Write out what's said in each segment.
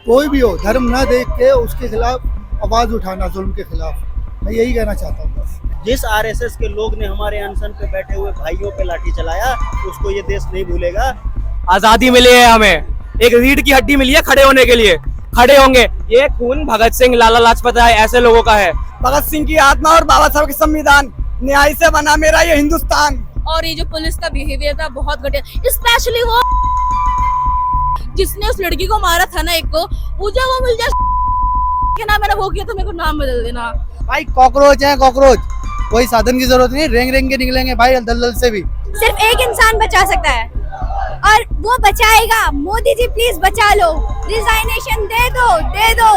कोई भी हो, धर्म न देख के उसके खिलाफ आवाज उठाना, जुल्म के खिलाफ। मैं यही कहना चाहता हूँ बस। जिस आरएसएस के लोग ने हमारे अनशन पे बैठे हुए भाइयों पे लाठी चलाया, उसको ये देश नहीं भूलेगा। आजादी मिली है हमें, एक रीढ़ की हड्डी मिली है खड़े होने के लिए, खड़े होंगे। ये खून भगत सिंह, लाला लाजपत राय ऐसे लोगों का है। भगत सिंह की आत्मा और बाबा साहब के संविधान, न्याय से बना मेरा ये हिंदुस्तान। और ये जो पुलिस का बिहेवियर था बहुत घटिया, स्पेशली वो जिसने उस लड़की को मारा था ना, एक को, मुझे वो मिल जाए के नाम, मैंने वो किया तो मेरे को नाम बदल देना। भाई कॉकरोच है कॉकरोच, कोई साधन की जरूरत नहीं, रेंग रेंग के निकलेंगे भाई दलदल से भी। सिर्फ एक इंसान बचा सकता है और वो बचाएगा। मोदी जी प्लीज बचा लो, रिजाइनेशन दे दो, दे दो।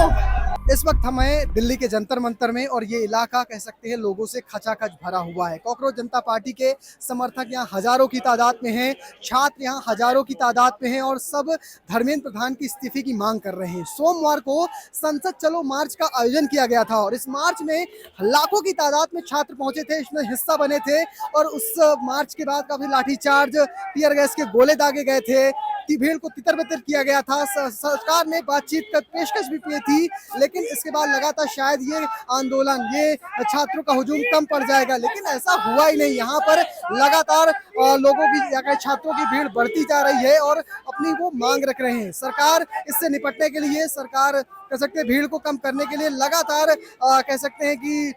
इस वक्त हम हैं दिल्ली के जंतर मंतर में और ये इलाका कह सकते हैं लोगों से खचाखच भरा हुआ है। कॉकरोच जनता पार्टी के समर्थक यहाँ हजारों की तादाद में हैं, छात्र यहाँ हजारों की तादाद में हैं और सब धर्मेंद्र प्रधान की इस्तीफे की मांग कर रहे हैं। सोमवार को संसद चलो मार्च का आयोजन किया गया था और इस मार्च में लाखों की तादाद में छात्र पहुंचे थे, इसमें हिस्सा बने थे और उस मार्च के बाद काफी लाठीचार्ज, टीयर गैस के गोले दागे गए थे, भीड़ को तितर बितर किया गया था। सरकार ने बातचीत कर पेशकश भी की थी, लेकिन इसके बाद लगातार शायद ये आंदोलन, ये छात्रों का हुजूम कम पड़ जाएगा, लेकिन ऐसा हुआ ही नहीं। यहाँ पर लगातार लोगों की, छात्रों की भीड़ बढ़ती जा रही है और अपनी वो मांग रख रहे हैं। सरकार इससे निपटने के लिए, सरकार कह सकते हैं भीड़ को कम करने के लिए लगातार कह सकते हैं कि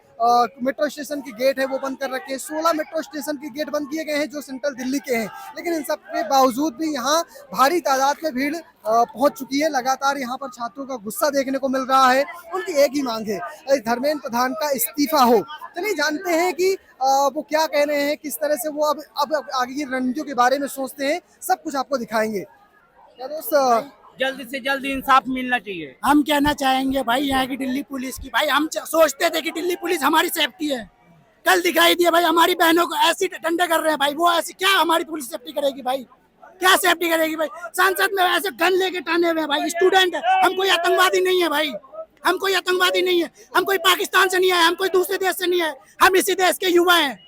मेट्रो स्टेशन के गेट है वो बंद कर रखे हैं। 16 मेट्रो स्टेशन के गेट बंद किए गए हैं जो सेंट्रल दिल्ली के हैं, लेकिन इन सब के बावजूद भी यहाँ भारी तादाद में भीड़ पहुंच चुकी है। लगातार यहाँ पर छात्रों का गुस्सा देखने को मिल रहा है। उनकी एक ही मांग है, धर्मेंद्र प्रधान का इस्तीफा हो। चलिए जानते हैं कि वो क्या कह रहे हैं, किस तरह से वो अब आगे की रणनीतियों के बारे में सोचते हैं, सब कुछ आपको दिखाएंगे। क्या दोस्त, जल्द से जल्द इंसाफ मिलना चाहिए। हम कहना चाहेंगे भाई यहाँ की दिल्ली पुलिस की, भाई हम सोचते थे कि दिल्ली पुलिस हमारी सेफ्टी है, कल दिखाई दिया भाई हमारी बहनों को ऐसी डंडे कर रहे हैं भाई, वो ऐसी क्या हमारी पुलिस सेफ्टी करेगी भाई, क्या सेफ्टी करेगी भाई। संसद में ऐसे गन लेके टाने हुए हैं भाई, स्टूडेंट है, हम कोई आतंकवादी नहीं है भाई, हम कोई आतंकवादी नहीं है, हम कोई पाकिस्तान से नहीं आए, हम कोई दूसरे देश से नहीं आए, हम इसी देश के युवा हैं।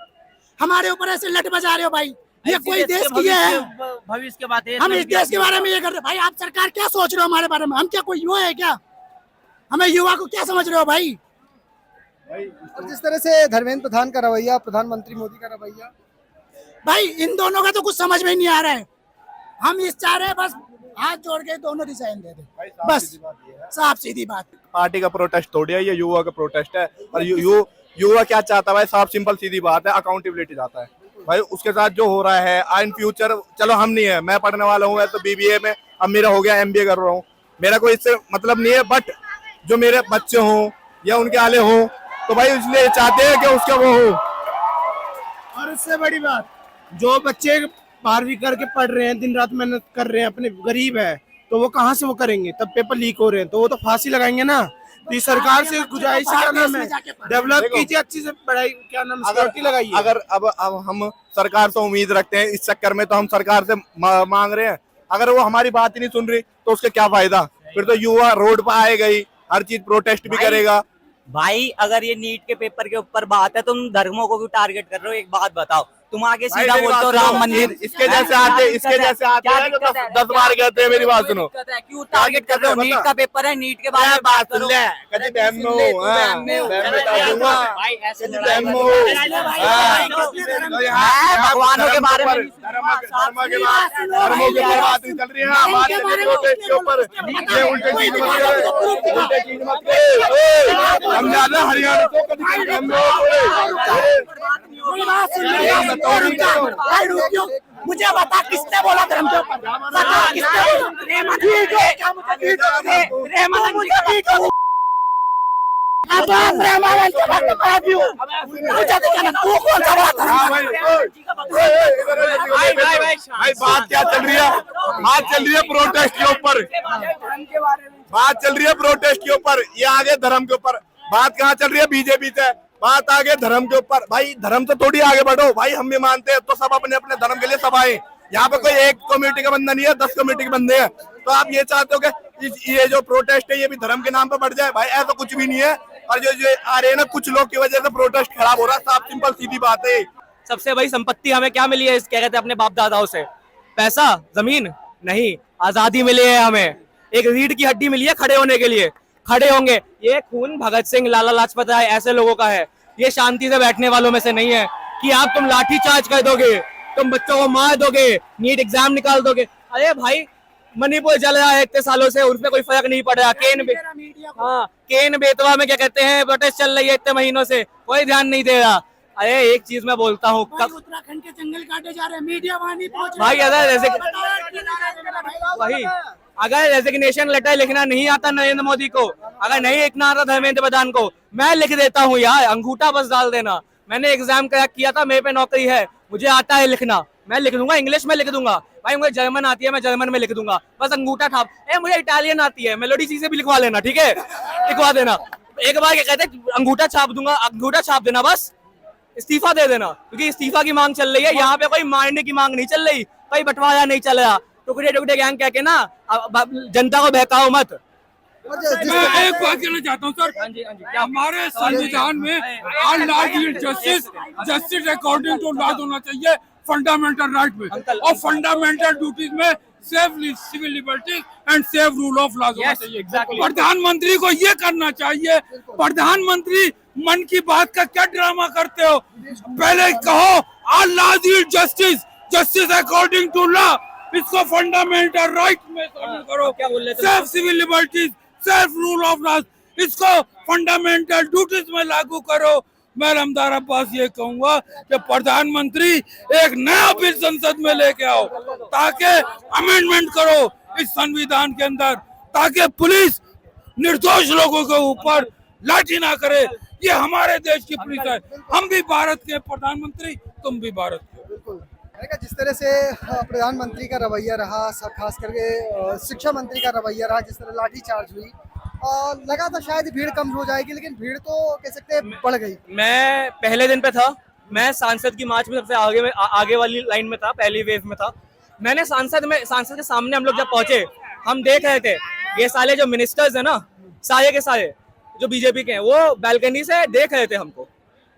हमारे ऊपर ऐसे लट बजा रहे हो भाई, ये कोई देश की है, भविष्य के बात है, हम इस देश के बारे में ये कर रहे भाई। आप सरकार क्या सोच रहे हो हमारे बारे में, हम क्या कोई युवा है क्या, हमें युवा को क्या समझ रहे हो भाई। और जिस तरह से धर्मेंद्र प्रधान का रवैया, प्रधानमंत्री मोदी का रवैया, भाई इन दोनों का तो कुछ समझ में नहीं आ रहा है। हम इस चाह रहे हैं बस हाथ जोड़ के दोनों रिजाइन दे दे, बस साफ सीधी बात। पार्टी का प्रोटेस्ट थोड़ी है, ये युवा का प्रोटेस्ट है और युवा क्या चाहता है भाई, साफ सिंपल सीधी बात है, अकाउंटेबिलिटी चाहता है भाई। उसके साथ जो हो रहा है इन फ्यूचर, चलो हम नहीं है, मैं पढ़ने वाला हूँ तो बीबीए में, अब मेरा हो गया एमबीए कर रहा हूँ, मेरा कोई इससे मतलब नहीं है, बट जो मेरे बच्चे हों या उनके आले हों तो भाई इसलिए चाहते हैं कि उसका वो हो। और इससे बड़ी बात, जो बच्चे 12वीं करके पढ़ रहे हैं, दिन रात मेहनत कर रहे हैं, अपने गरीब है, तो वो कहाँ से वो करेंगे, तब पेपर लीक हो रहे हैं तो वो तो फांसी लगाएंगे ना। तो इस सरकार से गुजारिश है, क्या नाम है, डेवलप कीजिए, अच्छी से पढ़ाई, क्या नाम, सिक्योरिटी लगाइए। अगर अब हम सरकार से उम्मीद रखते हैं, इस चक्कर में तो हम सरकार से मांग रहे हैं, अगर वो हमारी बात ही नहीं सुन रही तो उसका क्या फायदा। फिर तो युवा रोड पर आएगा ही, हर चीज प्रोटेस्ट भी करेगा। भाई अगर ये नीट के पेपर के ऊपर बात है, तुम धर्मों को भी टारगेट कर रहे हो, एक बात बताओ, तुम आगे सीधा बोलते हो राम मंदिर, इसके जैसे आते हैं तो 10 बार कहते हैं, मेरी बात सुनो, क्यों टारगेट कर रहे हो। नीट का पेपर है, नीट के बारे में बात करो। भगवानों के बारे में, धर्मों के बात नहीं चल रही है, बात के ऊपर उल्टे चीज मत हम ज्यादा हरियाणा मुझे बता किसने बोला धर्म के ऊपर, भाई बात क्या चल रही है, बात चल रही है प्रोटेस्ट के ऊपर, बात चल रही है प्रोटेस्ट के ऊपर, ये आगे धर्म के ऊपर बात कहाँ चल रही है, बीजेपी से बात आगे धर्म के ऊपर। भाई धर्म से थोड़ी आगे बढ़ो भाई, हम भी मानते हैं तो सब अपने अपने धर्म के लिए सब आए, यहाँ पे कोई एक कम्युनिटी का बंदा नहीं है, 10 कम्युनिटी के बंदे हैं। तो आप ये चाहते हो कि ये जो प्रोटेस्ट है ये भी धर्म के नाम पे बढ़ जाए, भाई ऐसा कुछ भी नहीं है। और जो आ रहे हैं ना कुछ लोग की वजह से प्रोटेस्ट खराब हो रहा है, साफ सिंपल सीधी बात है। सबसे बड़ी संपत्ति हमें क्या मिली है, क्या कहते हैं अपने बाप दादाओं से, पैसा, जमीन नहीं, आजादी मिली है हमें, एक रीढ़ की हड्डी मिली है खड़े होने के लिए, खड़े होंगे। ये खून भगत सिंह, लाला लाजपत राय ऐसे लोगों का है, ये शांति से बैठने वालों में से नहीं है कि आप तुम लाठी चार्ज कर दोगे, तुम बच्चों को मार दोगे, नीट एग्जाम निकाल दोगे। अरे भाई मणिपुर जल रहा है इतने सालों से, उसमें कोई फर्क नहीं पड़ रहा। केन बेतवा में क्या कहते हैं, प्रोटेस्ट चल रही है इतने महीनों से, कोई ध्यान नहीं दे रहा। अरे एक चीज मैं बोलता हूँ, उत्तराखंड के जंगल काटे जा रहे हैं, मीडिया वहां नहीं पहुंच भाई वही अगर रेजिग्नेशन लेटर लिखना नहीं आता नरेंद्र मोदी को, अगर नहीं लिखना आता धर्मेंद्र प्रधान को, मैं लिख देता हूँ यार, अंगूठा बस डाल देना। मैंने एग्जाम क्रैक किया था, मेरे पे नौकरी है, मुझे आता है लिखना, मैं लिख दूंगा, इंग्लिश में लिख दूंगा। भाई मुझे जर्मन आती है, मैं जर्मन में लिख दूंगा, बस अंगूठा छाप। मुझे इटालियन आती है, मेलोडी सी से भी लिखवा लेना, ठीक है, लिखवा देना। एक बार क्या कहते हैं, अंगूठा छाप दूंगा, अंगूठा छाप देना, बस इस्तीफा दे देना, क्योंकि इस्तीफा की मांग चल रही है यहाँ पे, कोई मारने की मांग नहीं चल रही, कोई बंटवारा नहीं चल रहा। टुकड़े टुकड़े गैंग कह के ना जनता को बहकाओ मत। मैं एक बात कहना चाहता हूँ सर, हमारे संविधान में जस्टिस अकॉर्डिंग टू लॉ होना चाहिए, फंडामेंटल राइट में, और फंडामेंटल ड्यूटीज में safe civil liberties and safe rule of law होना चाहिए। प्रधानमंत्री को ये करना चाहिए। प्रधानमंत्री मन की बात का क्या ड्रामा करते हो, पहले कहो all laws is justice, justice according to law, इसको फंडामेंटल राइट में शामिल करो, safe civil liberties, safe rule of law, इसको फंडामेंटल ड्यूटीज में लागू करो। मैं रमदार अब्बास ये कहूंगा कि प्रधानमंत्री एक नया बिल संसद में लेके आओ, ताकि अमेंडमेंट करो इस संविधान के अंदर, ताकि पुलिस निर्दोष लोगों के ऊपर लाठी ना करे। ये हमारे देश की पुलिस है, हम भी भारत के, प्रधानमंत्री तुम भी भारत के। बिल्कुल, जिस तरह से प्रधानमंत्री का रवैया रहा, खास करके शिक्षा मंत्री का रवैया रहा, जिस तरह लाठीचार्ज हुई, लगा था शायद भीड़ कम हो जाएगी, लेकिन भीड़ तो कह सकते हैं बढ़ गई। मैं पहले दिन पे था, मैं सांसद की मार्च में सबसे आगे वाली लाइन में था, पहली वेव में था। मैंने सांसद के सामने हम लोग जब पहुंचे, हम देख रहे थे ये साले जो मिनिस्टर्स है ना, सारे के सारे जो बीजेपी के हैं, वो बैल्कनी से देख रहे थे हमको,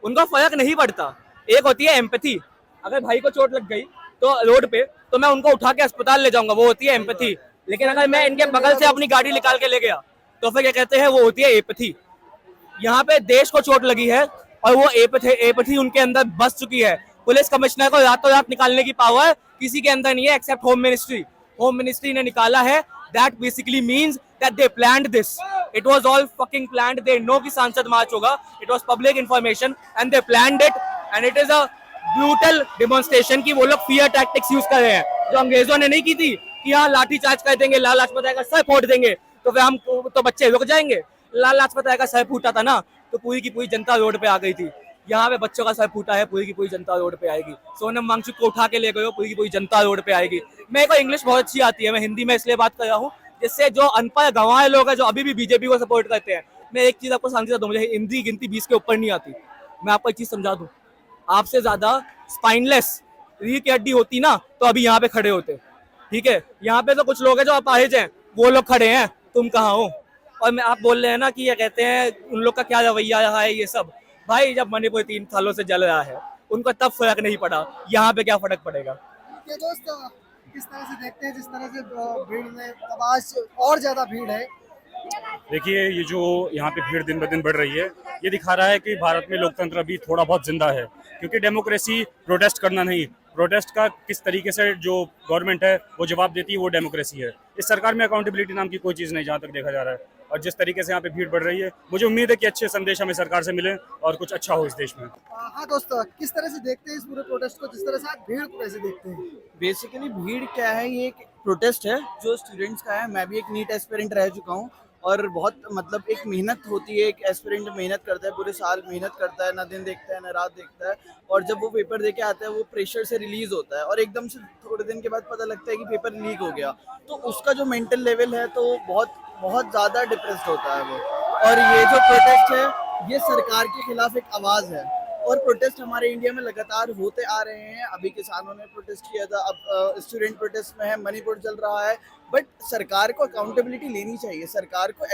उनको फर्क नहीं पड़ता। एक होती है एम्पैथी, अगर भाई को चोट लग गई तो रोड पे, तो मैं उनको उठा के अस्पताल ले जाऊंगा, वो होती है एम्पैथी। लेकिन अगर मैं इनके बगल से अपनी गाड़ी निकाल के ले गया तो फिर क्या कहते हैं, वो होती है एपैथी। यहाँ पे देश को चोट लगी है और वो एपैथी उनके अंदर बस चुकी है। पुलिस कमिश्नर को रातों रात निकालने की पावर किसी के अंदर नहीं है except home ministry. Home ministry ने निकाला है, that basically means that they planned this, it was all fucking planned. They know कि सांसद मार्च होगा, it was public information and they planned it, and it is a brutal demonstration की वो लोग fear tactics use कर रहे हैं, जो अंग्रेजों ने नहीं की थी कि हाँ लाठी चार्ज कर देंगे, लाला लाजपत राय का सर फोड़ देंगे तो फिर हम तो बच्चे रुक जाएंगे। लाला लाजपत राय का सर फूटा था ना, तो पूरी की पूरी जनता रोड पे आ गई थी। यहाँ पे बच्चों का सर फूटा है, पूरी की पूरी जनता रोड पे आएगी। सोनम वांगचुक को उठा के ले गए हो, पूरी की पूरी जनता रोड पे आएगी। मेरे को इंग्लिश बहुत अच्छी आती है, मैं हिंदी में इसलिए बात कर रहा हूँ जिससे जो अनपढ़ गंवार लोग हैं जो अभी भी बीजेपी को सपोर्ट करते हैं, मैं एक चीज आपको समझा दूं, मुझे हिंदी गिनती 20 के ऊपर नहीं आती। मैं आपको एक चीज समझा दूं, आपसे ज्यादा स्पाइनलेस रीढ़ की हड्डी होती ना तो अभी यहाँ पे खड़े होते, ठीक है। यहाँ पे तो कुछ लोग हैं जो अपाहिज हैं, वो लोग खड़े हैं, तुम कहाँ हो। और मैं आप बोल रहे हैं ना कि ये कहते हैं उन लोग का क्या रवैया रहा है, ये सब भाई जब मणिपुर 3 सालों से जल रहा है उनको तब फर्क नहीं पड़ा, यहाँ पे क्या फर्क पड़ेगा। ये दोस्त किस तरह से देखते हैं, जिस तरह से भीड़ में आवाज और ज्यादा भीड़ है। देखिए ये जो यहाँ पे भीड़ दिन ब दिन बढ़ रही है, ये दिखा रहा है कि भारत में लोकतंत्र अभी थोड़ा बहुत जिंदा है, क्योंकि डेमोक्रेसी प्रोटेस्ट करना नहीं, प्रोटेस्ट का किस तरीके से जो गवर्नमेंट है वो जवाब देती है, वो डेमोक्रेसी है। इस सरकार में अकाउंटेबिलिटी नाम की कोई चीज़ नहीं जहाँ तक देखा जा रहा है। और जिस तरीके से यहाँ पे भीड़ बढ़ रही है, मुझे उम्मीद है कि अच्छे संदेश हमें सरकार से मिले और कुछ अच्छा हो इस देश में। हाँ दोस्त, किस तरह से देखते हैं इस पूरे प्रोटेस्ट को, जिस तरह से आज भीड़ को कैसे देखते हैं। बेसिकली भीड़ क्या है, ये एक प्रोटेस्ट है जो स्टूडेंट्स का है। मैं भी एक नीट एस्पिरेंट रह चुका हूँ और बहुत मतलब एक मेहनत होती है, एक एस्पिरेंट मेहनत करता है, पूरे साल मेहनत करता है, ना दिन देखता है ना रात देखता है, और जब वो पेपर देके आता है वो प्रेशर से रिलीज होता है और एकदम से थोड़े दिन के बाद पता लगता है कि पेपर लीक हो गया, तो उसका जो मेंटल लेवल है तो बहुत ज़्यादा डिप्रेस्ड होता है वो। और ये जो प्रोटेस्ट है ये सरकार के खिलाफ एक आवाज़ है, और प्रोटेस्ट हमारे इंडिया में लगातार होते आ रहे हैं। अभी किसानों ने प्रोटेस्ट किया था, अब स्टूडेंट प्रोटेस्ट में है, मणिपुर चल रहा है। बट सरकार को अकाउंटेबिलिटी लेनी चाहिए, सरकार को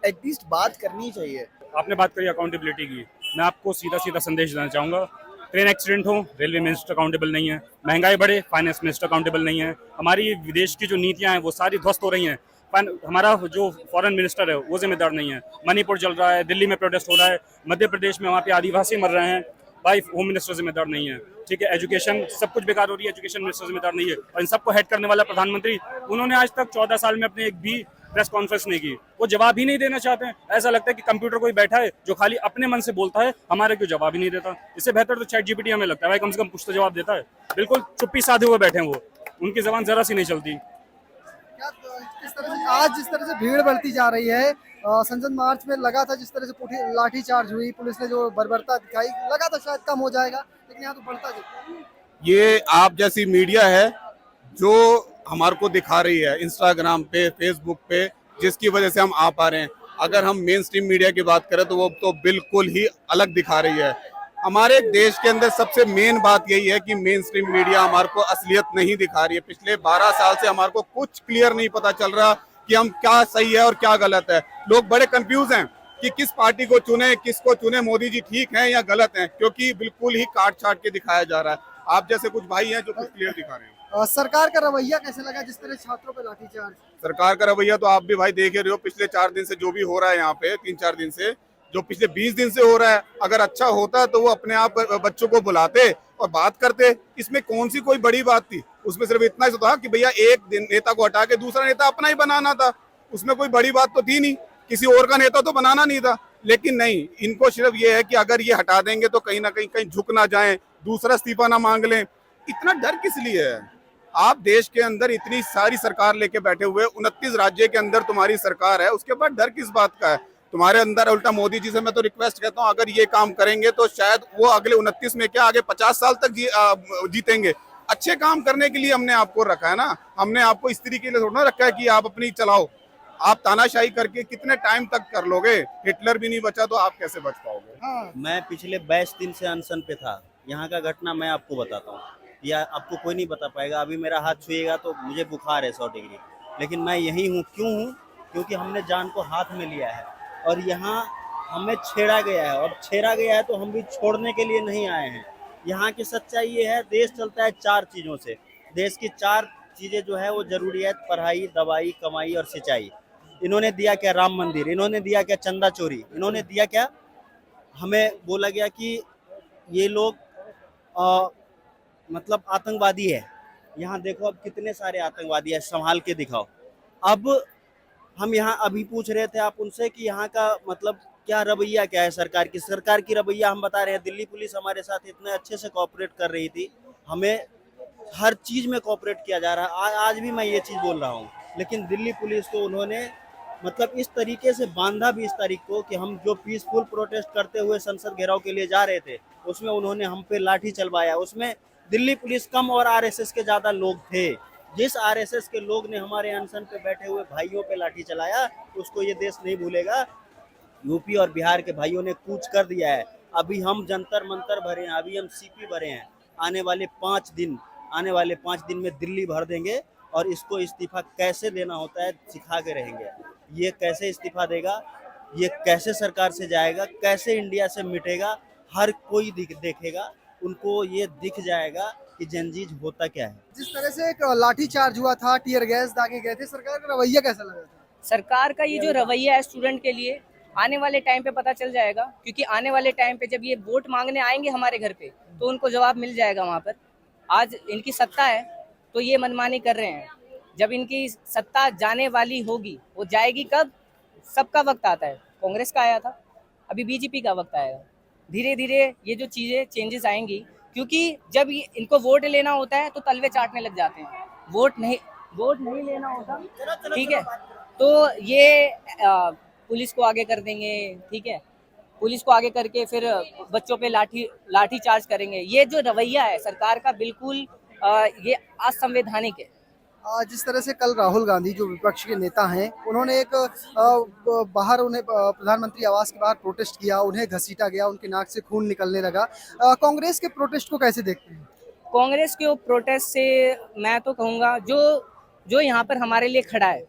एटलीस्ट बात करनी चाहिए। आपने बात करी अकाउंटेबिलिटी की, मैं आपको सीधा संदेश देना चाहूँगा। ट्रेन एक्सीडेंट हो, रेलवे मिनिस्टर अकाउंटेबल नहीं है, महंगाई बढ़े, फाइनेंस मिनिस्टर अकाउंटेबल नहीं है, हमारी विदेश की जो नीतियाँ हैं वो सारी ध्वस्त हो रही हैं, हमारा जो फॉरेन मिनिस्टर है वो जिम्मेदार नहीं है। मणिपुर जल रहा है, दिल्ली में प्रोटेस्ट हो रहा है, मध्य प्रदेश में वहाँ पे आदिवासी मर रहे हैं, भाई होम मिनिस्टर जिम्मेदार नहीं है। ठीक है, एजुकेशन सब कुछ बेकार हो रही है, एजुकेशन मिनिस्टर जिम्मेदार नहीं है। और इन सबको हेड करने वाला प्रधानमंत्री, उन्होंने आज तक 14 साल में अपने एक भी प्रेस कॉन्फ्रेंस नहीं की, वो जवाब ही नहीं देना चाहते हैं। ऐसा लगता है कि कंप्यूटर कोई बैठा है जो खाली अपने मन से बोलता है, हमारे क्यों जवाब ही नहीं देता। इससे बेहतर तो चैट जीपीटी हमें लगता है, भाई कम से कम कुछ तो जवाब देता है। बिल्कुल चुप्पी साधे हुए बैठे हैं वो, उनकी जबान जरा सी नहीं चलती। किस तरह से आज जिस तरह से भीड़ बढ़ती जा रही है, संसद मार्च में लगा था जिस तरह से लाठी चार्ज हुई, पुलिस ने जो बर्बरता दिखाई, लगा था शायद कम हो जाएगा, लेकिन यहाँ तो बढ़ता जा। ये आप जैसी मीडिया है जो हमारे को दिखा रही है इंस्टाग्राम पे, फेसबुक पे, जिसकी वजह से हम आ पा रहे हैं। अगर हम मेन स्ट्रीम मीडिया की बात करें तो वो तो बिल्कुल ही अलग दिखा रही है। हमारे देश के अंदर सबसे मेन बात यही है कि मेन स्ट्रीम मीडिया हमारे को असलियत नहीं दिखा रही है। पिछले 12 साल से हमारे को कुछ क्लियर नहीं पता चल रहा कि हम क्या सही है और क्या गलत है। लोग बड़े कंफ्यूज हैं कि किस पार्टी को चुने, किसको चुने, मोदी जी ठीक हैं या गलत हैं, क्योंकि बिल्कुल ही काट छाट के दिखाया जा रहा है। आप जैसे कुछ भाई हैं जो कुछ क्लियर दिखा रहे हैं। सरकार का रवैया कैसे लगा जिस तरह छात्रों पे लाठीचार्ज? सरकार का रवैया तो आप भी भाई देख रहे हो, पिछले 4 दिन से जो भी हो रहा है यहाँ पे, 3-4 दिन से, जो पिछले 20 दिन से हो रहा है, अगर अच्छा होता तो वो अपने आप बच्चों को बुलाते और बात करते। इसमें कौन सी कोई बड़ी बात थी? उसमें सिर्फ इतना ही था कि भैया एक दिन नेता को हटा के दूसरा नेता अपना ही बनाना था, उसमें कोई बड़ी बात तो थी नहीं, किसी और का नेता तो बनाना नहीं था। लेकिन नहीं, इनको सिर्फ ये है कि अगर ये हटा देंगे तो कहीं ना कहीं झुक ना जाएं, दूसरा इस्तीफा ना मांग लें। इतना डर किस लिए है? आप देश के अंदर इतनी सारी सरकार लेके बैठे हुए, 29 राज्य के अंदर तुम्हारी सरकार है, उसके बाद डर किस बात का है तुम्हारे अंदर? उल्टा मोदी जी से मैं तो रिक्वेस्ट करता हूँ, अगर ये काम करेंगे तो शायद वो अगले 29 में क्या आगे 50 साल तक जीतेंगे। अच्छे काम करने के लिए हमने आपको रखा है ना, हमने आपको इस तरीके से थोड़ा रखा है कि आप अपनी चलाओ। आप तानाशाही करके कितने टाइम तक कर लोगे? हिटलर भी नहीं बचा तो आप कैसे बच पाओगे? मैं पिछले 22 दिन से अनशन पे था। यहाँ का घटना मैं आपको बताता हूँ, या आपको कोई नहीं बता पाएगा। अभी मेरा हाथ छुएगा तो मुझे बुखार है 100 डिग्री, लेकिन मैं यही हूँ। क्यों हूँ? क्योंकि हमने जान को हाथ में लिया है और यहाँ हमें छेड़ा गया है, और छेड़ा गया है तो हम भी छोड़ने के लिए नहीं आए हैं। यहाँ की सच्चाई ये है, देश चलता है 4 चीज़ों से। देश की 4 चीज़ें जो है वो ज़रूरी है, पढ़ाई, दवाई, कमाई और सिंचाई। इन्होंने दिया क्या? राम मंदिर। इन्होंने दिया क्या? चंदा चोरी। इन्होंने दिया क्या? हमें बोला गया कि ये लोग मतलब आतंकवादी है। यहाँ देखो अब कितने सारे आतंकवादी है, संभाल के दिखाओ। अब हम यहाँ अभी पूछ रहे थे आप उनसे कि यहाँ का मतलब क्या रवैया क्या है सरकार की। सरकार की रवैया हम बता रहे हैं। दिल्ली पुलिस हमारे साथ इतने अच्छे से कोऑपरेट कर रही थी, हमें हर चीज़ में कोऑपरेट किया जा रहा है। आज भी मैं ये चीज़ बोल रहा हूँ, लेकिन दिल्ली पुलिस को उन्होंने मतलब इस तरीके से बांधा 20 तारीख को कि हम जो पीसफुल प्रोटेस्ट करते हुए संसद घेराव के लिए जा रहे थे, उसमें उन्होंने हम पे लाठी चलवाया। उसमें दिल्ली पुलिस कम और आरएसएस के ज़्यादा लोग थे। जिस आरएसएस के लोग ने हमारे अनशन पे बैठे हुए भाइयों पे लाठी चलाया, उसको ये देश नहीं भूलेगा। यूपी और बिहार के भाइयों ने कूच कर दिया है। अभी हम जंतर मंतर भरे हैं, अभी हम सीपी भरे हैं। आने वाले 5 दिन में दिल्ली भर देंगे और इसको इस्तीफा कैसे देना होता है सिखा के रहेंगे। ये कैसे इस्तीफा देगा, ये कैसे सरकार से जाएगा, कैसे इंडिया से मिटेगा, हर कोई देखेगा। उनको ये दिख जाएगा कि जनजीज होता क्या है। जिस तरह से एक लाठी चार्ज हुआ था, टीयर गैस दागे गए थे, सरकार का रवैया कैसा लगा था? सरकार का ये जो रवैया है स्टूडेंट के लिए, आने वाले टाइम पे पता चल जाएगा। क्योंकि आने वाले टाइम पे जब ये वोट मांगने आएंगे हमारे घर पे, तो उनको जवाब मिल जाएगा वहाँ पर। आज इनकी सत्ता है तो ये मनमानी कर रहे हैं। जब इनकी सत्ता जाने वाली होगी, वो जाएगी कब? सबका वक्त आता है। कांग्रेस का आया था, अभी बीजेपी का वक्त आएगा। धीरे धीरे ये जो चीज़ें चेंजेस आएंगी, क्योंकि जब इनको वोट लेना होता है तो तलवे चाटने लग जाते हैं। वोट नहीं लेना होता, ठीक है, तो ये पुलिस को आगे कर देंगे, ठीक है, पुलिस को आगे करके फिर बच्चों पे लाठी चार्ज करेंगे। ये जो रवैया है सरकार का, बिल्कुल ये असंवैधानिक है। जिस तरह से कल राहुल गांधी जो विपक्ष के नेता हैं, उन्होंने एक बाहर उन्हें प्रधानमंत्री आवास के बाहर प्रोटेस्ट किया, उन्हें घसीटा गया, उनके नाक से खून निकलने लगा। कांग्रेस के प्रोटेस्ट को कैसे देखते हैं? कांग्रेस के प्रोटेस्ट से मैं तो कहूँगा जो यहाँ पर हमारे लिए खड़ा है,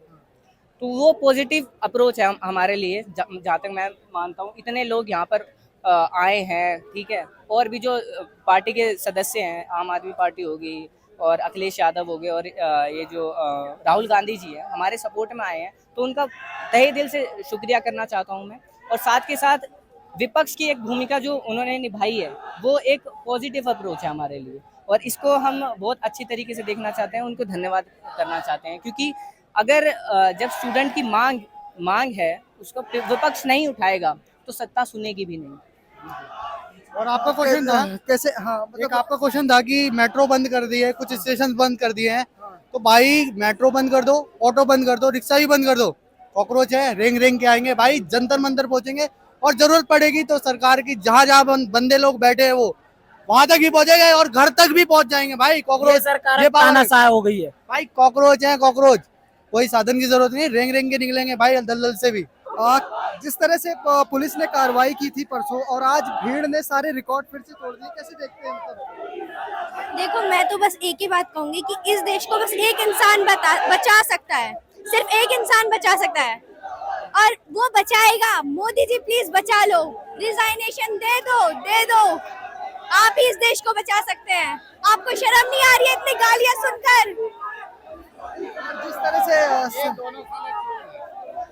तो वो पॉजिटिव अप्रोच है हमारे लिए, जहाँ तक मैं मानता हूँ। इतने लोग यहाँ पर आए हैं, ठीक है, और भी जो पार्टी के सदस्य हैं, आम आदमी पार्टी होगी और अखिलेश यादव हो गए और ये जो राहुल गांधी जी है हमारे सपोर्ट में आए हैं, तो उनका तहे दिल से शुक्रिया करना चाहता हूँ मैं। और साथ के साथ विपक्ष की एक भूमिका जो उन्होंने निभाई है वो एक पॉजिटिव अप्रोच है हमारे लिए, और इसको हम बहुत अच्छी तरीके से देखना चाहते हैं, उनको धन्यवाद करना चाहते हैं। क्योंकि अगर जब स्टूडेंट की मांग है उसको विपक्ष नहीं उठाएगा तो सत्ता सुनेगी भी नहीं। और आपका क्वेश्चन था कैसे, हाँ मतलब आपका क्वेश्चन था कि मेट्रो बंद कर दी है, कुछ स्टेशन बंद कर दिए हैं, तो भाई मेट्रो बंद कर दो, ऑटो बंद कर दो, रिक्शा भी बंद कर दो, कॉकरोच है रेंग रेंग के आएंगे भाई, जंतर मंतर पहुंचेंगे, और जरूरत पड़ेगी तो सरकार की जहाँ जहाँ बंदे लोग बैठे हैं वो वहां तक ही पहुंचेंगे और घर तक भी पहुंच जाएंगे भाई। कॉकरोच सरकार तानाशाह हो गई है भाई, कॉकरोच है कॉकरोच, कोई साधन की जरूरत नहीं, रेंग रेंग के निकलेंगे भाई दलदल से भी। जिस तरह से पुलिस ने कार्रवाई की थी परसों और आज भीड़ ने सारे रिकॉर्ड फिर से तोड़ दिए, कैसे देखते हैं मतलब? देखो मैं तो बस एक ही बात कहूंगी कि इस देश को बस एक इंसान बचा सकता है, सिर्फ एक इंसान बचा सकता है और वो बचाएगा। मोदी जी प्लीज बचा लो, रिजाइनेशन दे दो, आप ही इस देश को बचा सकते हैं। आपको शर्म नहीं आ रही है इतनी गालियां सुनकर? जिस तरह से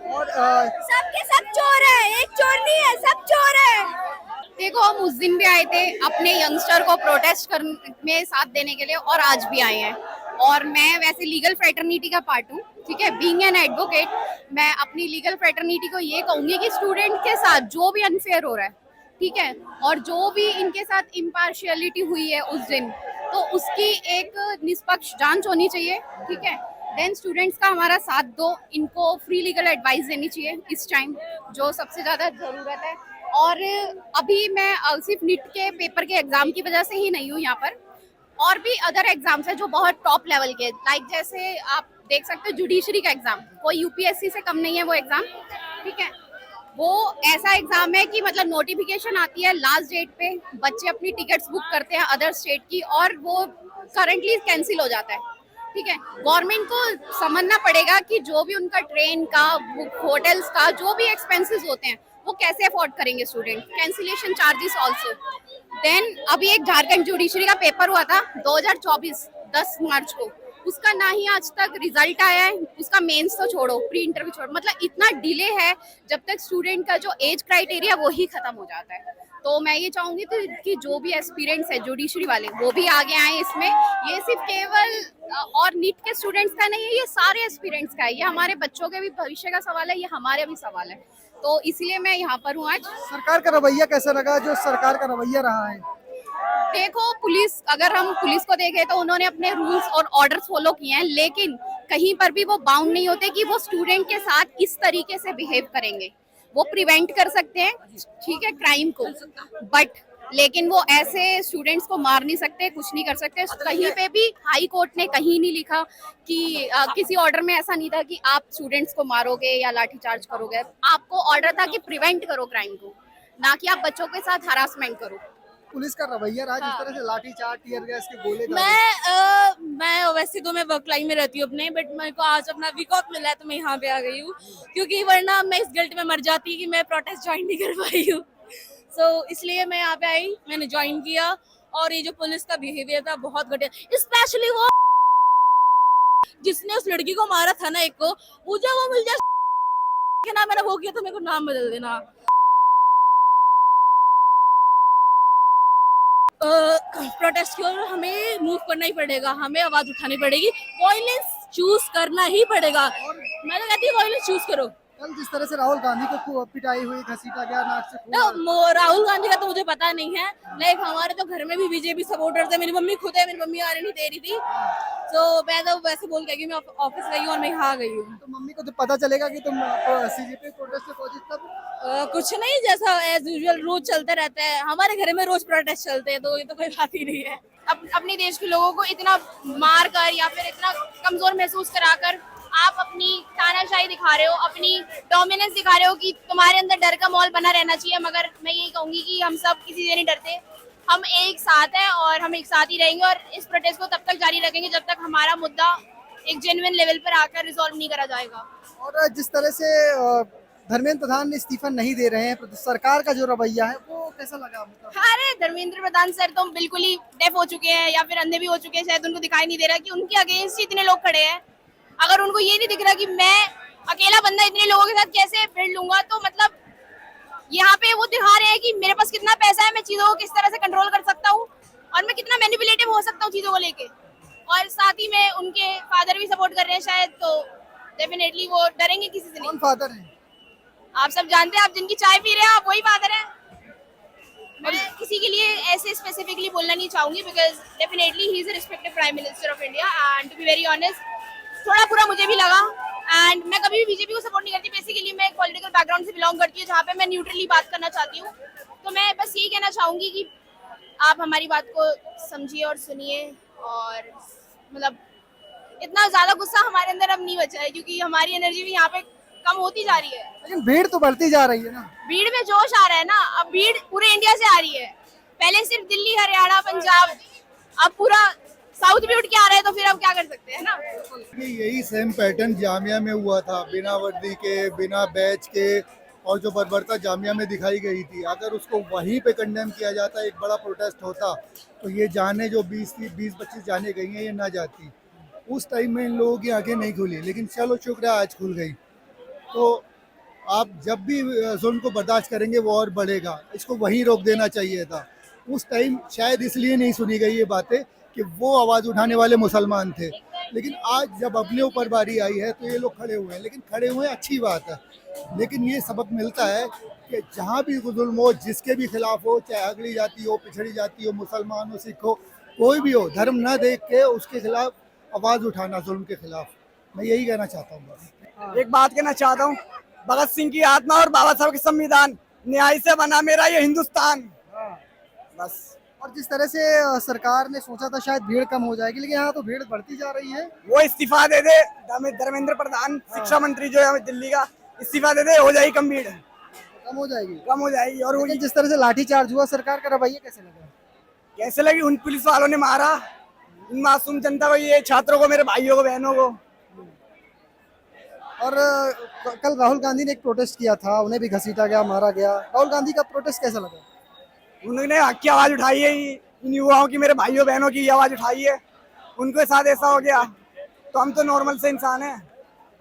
और सबके सब चोर है, एक चोर नहीं है, सब चोर है। देखो हम उस दिन भी आए थे अपने यंगस्टर को प्रोटेस्ट करने में साथ देने के लिए, और आज भी आए हैं। और मैं वैसे लीगल फ्रेटर्निटी का पार्ट हूँ, ठीक है, बीइंग एन एडवोकेट, मैं अपनी लीगल फ्रेटर्निटी को ये कहूंगी कि स्टूडेंट के साथ जो भी अनफेयर हो रहा है, ठीक है, और जो भी इनके साथ इम्पार्शियलिटी हुई है उस दिन, तो उसकी एक निष्पक्ष जांच होनी चाहिए, ठीक है। देन स्टूडेंट्स का हमारा साथ दो, इनको फ्री लीगल एडवाइस देनी चाहिए इस टाइम, जो सबसे ज़्यादा ज़रूरत है। और अभी मैं सिर्फ नीट के पेपर के एग्ज़ाम की वजह से ही नहीं हूँ यहाँ पर, और भी अदर एग्ज़ाम्स है जो बहुत टॉप लेवल के, लाइक जैसे आप देख सकते हो जुडिशरी का एग्ज़ाम, कोई यूपीएससी से कम नहीं है वो एग्ज़ाम, ठीक है। वो ऐसा एग्ज़ाम है कि मतलब नोटिफिकेशन आती है लास्ट डेट पे, बच्चे अपनी टिकट्स बुक करते हैं अदर स्टेट की और वो करंटली कैंसिल हो जाता है, ठीक है। गवर्नमेंट को समझना पड़ेगा कि जो भी उनका ट्रेन का, होटल्स का, जो भी एक्सपेंसेस होते हैं वो कैसे अफोर्ड करेंगे student, cancellation charges also. Then अभी एक झारखंड जुडिशरी का पेपर हुआ था 2024 10 मार्च को, उसका ना ही आज तक रिजल्ट आया है, उसका मेंस तो छोड़ो, प्री इंटरव्यू छोड़ो, मतलब इतना डिले है जब तक स्टूडेंट का जो एज क्राइटेरिया वो ही खत्म हो जाता है। तो मैं ये चाहूंगी तो कि जो भी एस्पिरेंट्स है जुडिशरी वाले वो भी आगे आए इसमें। ये सिर्फ केवल और नीट के स्टूडेंट्स का नहीं है, ये सारे एस्पिरेंट्स का है, ये हमारे बच्चों के भी भविष्य का सवाल है, ये हमारे भी सवाल है, तो इसलिए मैं यहाँ पर हूँ आज। सरकार का रवैया कैसा लगा, जो सरकार का रवैया रहा है? देखो पुलिस, अगर हम पुलिस को देखें तो उन्होंने अपने रूल्स और ऑर्डर्स फॉलो किए हैं, लेकिन कहीं पर भी वो बाउंड नहीं होते कि वो स्टूडेंट के साथ इस तरीके से बिहेव करेंगे। वो प्रिवेंट कर सकते हैं, ठीक है, क्राइम को, बट लेकिन वो ऐसे स्टूडेंट्स को मार नहीं सकते, कुछ नहीं कर सकते। कहीं पे भी हाई कोर्ट ने कहीं नहीं लिखा कि किसी ऑर्डर में ऐसा नहीं था कि आप स्टूडेंट्स को मारोगे या लाठीचार्ज करोगे। आपको ऑर्डर था कि प्रिवेंट करो क्राइम को, ना कि आप बच्चों के साथ हरासमेंट करो। पुलिस का रवैया रहा जिस तरह से लाठीचार्ज, टीयर गैस के गोले मैं वैसे तो मैं वर्क लाइन में रहती हूँ अपने, बट मेरे को आज अपना वीक ऑफ मिला है तो मैं यहाँ पे आ गई हूँ, क्योंकि वरना मैं इस गिल्ट में मर जाती कि मैं प्रोटेस्ट ज्वाइन नहीं कर पाई हूँ। सो इसलिए मैं यहाँ पे आई, मैंने ज्वाइन किया, और ये जो पुलिस का बिहेवियर था बहुत घटिया, स्पेशली वो जिसने उस लड़की को मारा था ना, एक को, मुझे वो मिल जाए ना, मैंने वो किया तो मेरे को नाम बदल देना। प्रोटेस्ट की ओर हमें मूव करना ही पड़ेगा, हमें आवाज उठानी पड़ेगी, वॉयलेंस चूज करना ही पड़ेगा। मैं तो कहती हूँ वॉयलेंस चूज करो। कल जिस तरह से राहुल गांधी को पिटाई हुई, घसीटा गया, नाक से खून, तो राहुल गांधी का तो मुझे पता नहीं है, लाइक हमारे तो घर में भी बीजेपी सपोर्टर्स है, मेरी मम्मी खुद है, मेरी मम्मी आने नहीं दे रही थी, तो मैं तो वैसे बोल के मैं ऑफिस गई हूँ और मैं यहाँ गई हूँ। तो मम्मी को तो पता चलेगा कि तुम सीजेपी प्रोटेस्ट में पहुंची तब? कुछ नहीं, जैसा एज यूजुअल रोज चलते रहता है, हमारे घर में रोज प्रोटेस्ट चलते हैं, तो ये तो कोई बात ही नहीं है। अपने देश के लोगों को इतना मार कर या फिर इतना कमजोर महसूस कराकर आप अपनी तानाशाही दिखा रहे हो, अपनी डोमिनेंस दिखा रहे हो कि तुम्हारे अंदर डर का माहौल बना रहना चाहिए, मगर मैं यही कहूंगी कि हम सब किसी से नहीं डरते, हम एक साथ हैं और हम एक साथ ही रहेंगे, और इस प्रोटेस्ट को तब तक जारी रखेंगे जब तक हमारा मुद्दा एक जेन्युइन लेवल पर आकर रिजॉल्व नहीं करा जाएगा। और जिस तरह से धर्मेंद्र प्रधान इस्तीफा नहीं दे रहे हैं, सरकार का जो रवैया है वो कैसा लगा? मतलब अरे धर्मेंद्र प्रधान सर तो बिल्कुल ही डेफ हो चुके हैं या फिर अंधे भी हो चुके हैं, शायद उनको दिखाई नहीं दे रहा कि उनके अगेंस्ट इतने लोग खड़े हैं। अगर उनको ये नहीं दिख रहा कि मैं अकेला बंदा इतने लोगों के साथ कैसे भिड़ लूंगा, तो मतलब यहाँ पे वो दिखा रहे हैं कि मेरे पास कितना पैसा है, मैं चीजों को किस तरह से कंट्रोल कर सकता हूँ और मैं कितना मैनिपुलेटिव हो सकता हूँ चीजों को लेके। और साथ ही में उनके फादर भी सपोर्ट कर रहे हैं शायद, तो डेफिनेटली वो डरेंगे किसी से नहीं। कौन फादर है? आप सब जानते हैं, आप जिनकी चाय पी रहे हैं आप वही फादर हैं। मैं किसी के लिए ऐसे स्पेसिफिकली बोलना नहीं चाहूंगी because definitely he is a respected prime minister of India and to be very honest थोड़ा बुरा मुझे भी लगा। एंड मैं कभी भी बीजेपी को सपोर्ट नहीं करती, बेसिकली मैं एक पॉलिटिकल बैकग्राउंड से बिलोंग करती हूँ जहाँ पे मैं न्यूट्रली बात करना चाहती हूँ। तो मैं बस यही कहना चाहूंगी कि आप हमारी बात को समझिए और सुनिए, और मतलब इतना ज्यादा गुस्सा हमारे अंदर अब नहीं बचा है क्योंकि हमारी एनर्जी भी यहाँ पे कम होती जा रही है। लेकिन भीड़ तो बढ़ती जा रही है ना। भीड़ में जोश आ रहा है ना, अब भीड़ पूरे इंडिया से आ रही है। पहले सिर्फ दिल्ली, हरियाणा, पंजाब, अब पूरा साउथ भी उठ के आ रहा है, तो फिर अब क्या कर सकते हैं ना। यही सेम पैटर्न जामिया में हुआ था, बिना वर्दी के, बिना बैच के, और जो बर्बरता जामिया में दिखाई गई थी, अगर उसको वहीं पे कंडेम किया जाता, एक बड़ा प्रोटेस्ट होता, तो ये जाने जो 20-25 जाने गई हैं ये ना जाती। उस टाइम में इन लोगों की आंखें नहीं खुली, लेकिन चलो शुक्र है आज खुल गई। तो आप जब भी जुल्म को बर्दाश्त करेंगे वो और बढ़ेगा, इसको वहीं रोक देना चाहिए था। उस टाइम शायद इसलिए नहीं सुनी गई ये बातें कि वो आवाज़ उठाने वाले मुसलमान थे, लेकिन आज जब अपने ऊपर बारी आई है तो ये लोग खड़े हुए हैं। लेकिन खड़े हुए अच्छी बात है, लेकिन ये सबक मिलता है कि जहाँ भी जुल्म हो, जिसके भी खिलाफ हो, चाहे अगली जाति हो, पिछड़ी जाति हो, मुसलमान हो, सिख हो, कोई भी हो, धर्म न देख के उसके खिलाफ आवाज़ उठाना, जुल्म के खिलाफ। मैं यही कहना चाहता हूँ बस। एक बात कहना चाहता हूँ, भगत सिंह की आत्मा और बाबा साहब के संविधान, न्याय से बना मेरा ये हिंदुस्तान। बस। और जिस तरह से सरकार ने सोचा था शायद भीड़ कम हो जाएगी, लेकिन यहाँ तो भीड़ बढ़ती जा रही है। वो इस्तीफा दे दे, धर्मेंद्र प्रधान शिक्षा मंत्री जो है दिल्ली का, इस्तीफा दे दे, हो जाएगी कम भीड़, कम हो जाएगी, कम हो जाएगी। और लेकिन जिस तरह से लाठीचार्ज हुआ, सरकार का रवैया कैसे लगा? कैसे लगी? उन पुलिस वालों ने मारा इन मासूम जनता को, ये छात्रों को, मेरे भाइयों को, बहनों को। और कल राहुल गांधी ने एक प्रोटेस्ट किया था, उन्हें भी घसीटा गया, मारा गया। राहुल गांधी का प्रोटेस्ट कैसा लगा? उन्होंने हक की आवाज उठाई है, इन युवाओं की, मेरे भाइयों बहनों की आवाज उठाई है। उनके साथ ऐसा हो गया तो हम तो नॉर्मल से इंसान हैं।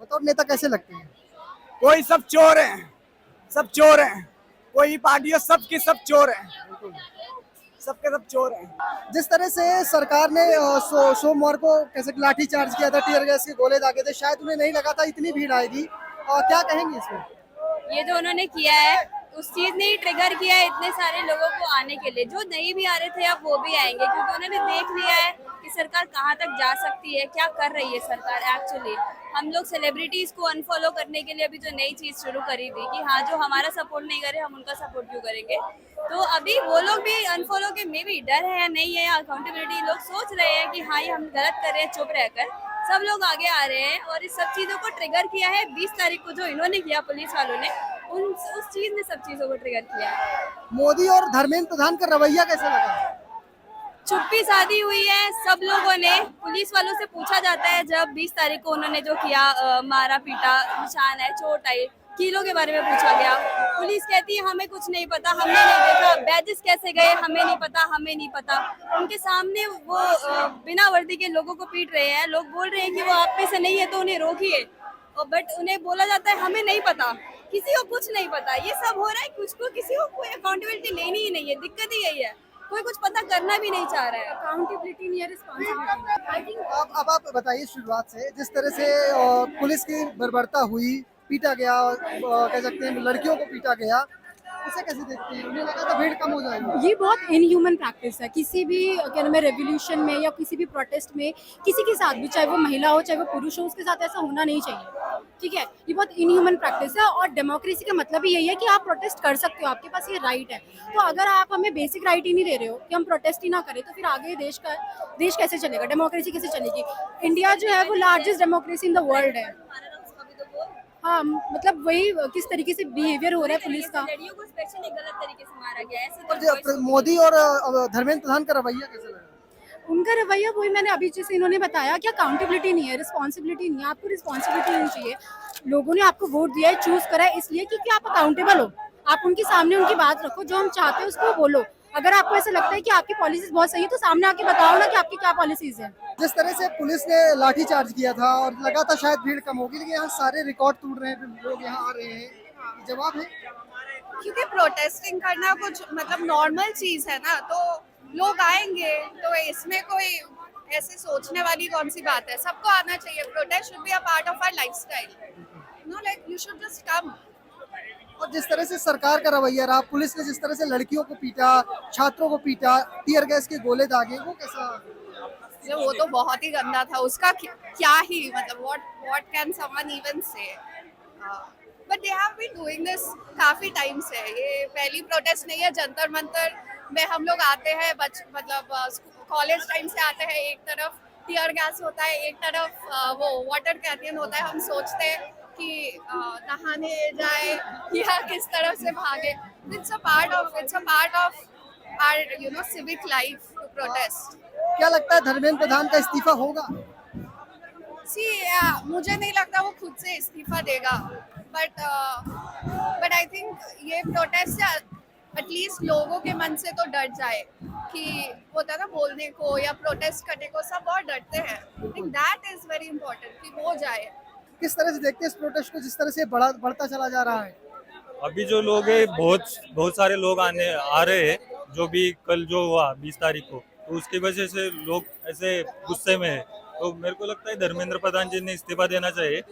बतौर नेता कैसे लगते हैं? कोई सब चोर हैं, सब चोर हैं, कोई पार्टी हो, सब के सब चोर हैं, सबके सब चोर हैं। जिस तरह से सरकार ने सोमवार को कैसे लाठी चार्ज किया था, टीयर गैस के गोले दागे थे, शायद उन्हें नहीं लगा था इतनी भीड़ आएगी। और क्या कहेंगे इसमें? ये जो उन्होंने किया है उस चीज ने ही ट्रिगर किया है इतने सारे लोगों को आने के लिए। जो नहीं भी आ रहे थे अब वो भी आएंगे, क्योंकि उन्होंने देख लिया है कि सरकार कहाँ तक जा सकती है, क्या कर रही है सरकार एक्चुअली। हम लोग सेलिब्रिटीज को अनफॉलो करने के लिए अभी जो नई चीज शुरू करी थी कि हाँ, जो हमारा सपोर्ट नहीं करे हम उनका सपोर्ट क्यों करेंगे। तो अभी वो लोग भी अनफॉलो के मे भी डर है या नहीं है, अकाउंटेबिलिटी लोग सोच रहे हैं कि हाँ ये हम गलत कर रहे हैं, चुप रहकर सब लोग आगे आ रहे हैं। और इस सब चीजों को ट्रिगर किया है 20 तारीख को जो इन्होंने किया, पुलिस वालों ने, उस चीज ने सब चीजों को ट्रिगर किया है। मोदी और धर्मेंद्र प्रधान का रवैया कैसा लगा? चुप्पी साधी हुई है सब लोगों ने। पुलिस वालों से पूछा जाता है जब 20 तारीख को उन्होंने जो किया, मारा पीटा, निशान है, चोट आई, किलो के बारे में पूछा गया, पुलिस कहती है हमें कुछ नहीं पता, हमने नहीं देखा, बैजेस कैसे गए हमें नहीं पता, हमें नहीं पता। उनके सामने वो बिना वर्दी के लोगों को पीट रहे हैं, लोग बोल रहे हैं कि वो आप में से नहीं है तो उन्हें रोकिए, और बट उन्हें बोला जाता है हमें नहीं पता, किसी को कुछ नहीं पता। ये सब हो रहा है, कुछ को किसी को कोई अकाउंटेबिलिटी लेनी ही नहीं है। दिक्कत ही यही है, कोई कुछ पता करना भी नहीं चाह रहा है। अकाउंटेबिलिटी नहीं है, रिस्पॉन्सिबिलिटी। आई थिंक अब आप बताइए शुरुआत से, जिस तरह से पुलिस की बर्बरता हुई, पीटा गया, कह सकते हैं लड़कियों को पीटा गया, उसे कैसे देखते हैं? उन्हें लगा था भीड़ कम हो जाएगी। ये बहुत इनह्यूमन प्रैक्टिस है। किसी भी क्या नाम है रेवोल्यूशन में या किसी भी प्रोटेस्ट में किसी के साथ भी, चाहे वो महिला हो चाहे वो पुरुष हो, उसके साथ ऐसा होना नहीं चाहिए। ठीक है, ये बहुत इनह्यूमन प्रैक्टिस है। और डेमोक्रेसी का मतलब ही यही है कि आप प्रोटेस्ट कर सकते हो, आपके पास ये राइट है। तो अगर आप हमें बेसिक राइट ही नहीं दे रहे हो कि हम प्रोटेस्ट ही ना करें, तो फिर आगे देश कैसे चलेगा, डेमोक्रेसी कैसे चलेगी? इंडिया जो है वो largest democracy in the world है। हाँ, मतलब वही किस तरीके से बिहेवियर हो रहा है पुलिस का। लड़कियों को स्पेशली गलत तरीके से मारा गया है। और मोदी और धर्मेंद्र प्रधान का रवैया कैसा लगा? उनका रवैया वही मैंने अभी जैसे इन्होंने बताया कि अकाउंटेबिलिटी नहीं है, रिस्पॉन्सिबिलिटी नहीं है। आपको रिस्पॉन्सिबिलिटी नहीं चाहिए। लोगों ने आपको वोट दिया है, चूज करा है इसलिए क्योंकि आप अकाउंटेबल हो। आप उनके सामने उनकी बात रखो, जो हम चाहते हैं उसको बोलो। अगर आपको ऐसा लगता है कि आपकी पॉलिसीज बहुत सही है तो सामने आके बताओ ना कि आपकी क्या पॉलिसीज है। जिस तरह से पुलिस ने लाठीचार्ज किया था और लगा था शायद भीड़ कम होगी, लेकिन यहाँ सारे रिकॉर्ड टूट रहे हैं, लोग यहाँ आ रहे हैं, जवाब है क्योंकि प्रोटेस्टिंग करना कुछ मतलब नॉर्मल चीज है ना, तो लोग आएंगे, तो इसमें कोई ऐसे सोचने वाली कौन सी बात है। सबको आना चाहिए। Protest should be a part of our lifestyle, no like you should just come. और जिस तरह से सरकार का रवैया रहा, पुलिस ने जिस तरह से लड़कियों को पीटा, छात्रों को पीटा, टियर गैस के गोले दागे, वो कैसा? वो तो बहुत ही गंदा था। उसका क्या ही मतलब what can someone even say. But they have been doing this काफी टाइम से। ये पहली प्रोटेस्ट नहीं है। जंतर मंतर में हम लोग आते हैं, मतलब कॉलेज टाइम से आते हैं। एक तरफ टियर गैस होता है, एक तरफ वो वाटर कैनियन होता है। हम सोचते हैं कि नहाने जाए या किस तरह से भागे। It's a part of our you know civic life to protest. क्या लगता है धर्मेंद्र प्रधान का इस्तीफा होगा? मुझे नहीं लगता वो खुद से इस्तीफा देगा। बट आई थिंक ये प्रोटेस्ट एटलीस्ट लोगों के मन से तो डर जाए कि होता है ना बोलने को या प्रोटेस्ट करने को, सब बहुत डरते हैं। I think that is very important कि हो जाए। किस तरह से देखते हैं इस प्रोटेस्ट को जिस तरह से बढ़ता चला जा रहा है? अभी जो लोग है बहुत सारे लोग आ रहे हैं, जो भी कल जो हुआ 20 तारीख को, तो उसकी वजह से लोग ऐसे गुस्से में है। तो मेरे को लगता है धर्मेंद्र प्रधान जी ने इस्तीफा देना चाहिए।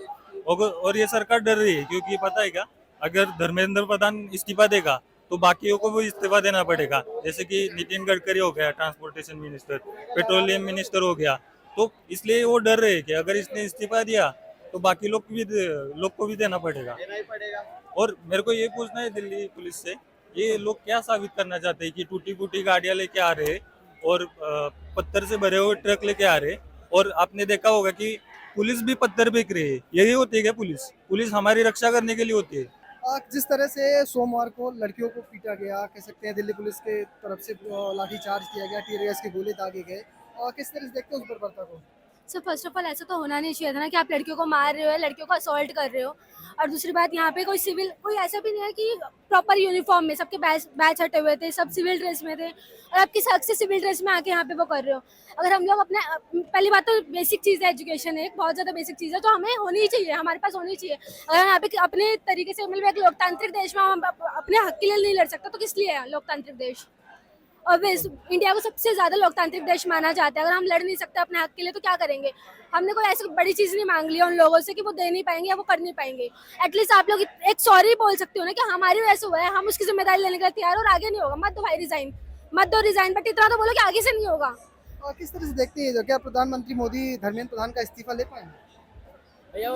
और ये सरकार डर रही है क्योंकि पता है क्या, अगर धर्मेंद्र प्रधान इस्तीफा देगा तो बाकियों को वो इस्तीफा देना पड़ेगा। जैसे कि नितिन गडकरी हो गया ट्रांसपोर्टेशन मिनिस्टर, पेट्रोलियम मिनिस्टर हो गया, तो इसलिए वो डर रहे हैं कि अगर इसने इस्तीफा दिया तो बाकी लोग को भी देना पड़ेगा। और मेरे को ये पूछना है दिल्ली पुलिस से, ये लोग क्या साबित करना चाहते हैं कि टूटी फूटी गाड़ियां लेके आ रहे और पत्थर से भरे हुए ट्रक लेके आ रहे, और आपने देखा होगा कि पुलिस भी पत्थर फेंक रही है। यही होती है क्या पुलिस हमारी रक्षा करने के लिए होती है? जिस तरह से सोमवार को लड़कियों को पीटा गया, कह सकते हैं दिल्ली पुलिस के तरफ से लाठीचार्ज किया गया, टीयर गैस के गोले दागे गए, और किस तरह से देखते हैं उस बर्बरता को? सो फर्स्ट ऑफ ऑल ऐसा तो होना नहीं चाहिए था ना कि आप लड़कियों को मार रहे हो, लड़कियों को असॉल्ट कर रहे हो। और दूसरी बात, यहाँ पे कोई ऐसा भी नहीं है कि प्रॉपर यूनिफॉर्म में सबके बैच हटे हुए थे, सब सिविल ड्रेस में थे, और आप किस हक से सिविल ड्रेस में आके यहाँ पे वो कर रहे हो? अगर हम लोग अपने, पहली बात तो बेसिक चीज़ है एजुकेशन, एक बहुत ज़्यादा बेसिक चीज़ है, तो हमें होनी चाहिए, हमारे पास होनी चाहिए। अगर यहाँ पे अपने तरीके से मतलब एक लोकतांत्रिक देश में हम अपने हक के लिए नहीं लड़ सकते तो किस लिए है लोकतांत्रिक देश? और इंडिया को सबसे ज्यादा लोकतांत्रिक देश माना जाता है। अगर हम लड़ नहीं सकते अपने हक के लिए तो क्या करेंगे? हमने कोई ऐसी बड़ी चीज नहीं मांग ली उन लोगों से कि वो दे नहीं पाएंगे या वो कर नहीं पाएंगे। एटलीस्ट आप लोग एक सॉरी बोल सकते हो ना कि हमारी वजह से हुआ है, हम उसकी जिम्मेदारी लेने के लिए तैयार, और आगे नहीं होगा। मत दो भाई रिजाइन, मत दो रिजाइन, बट इतना तो बोलो कि आगे से नहीं होगा। और किस तरह से देखते हैं, क्या प्रधानमंत्री मोदी धर्मेंद्र प्रधान का इस्तीफा ले पाएंगे?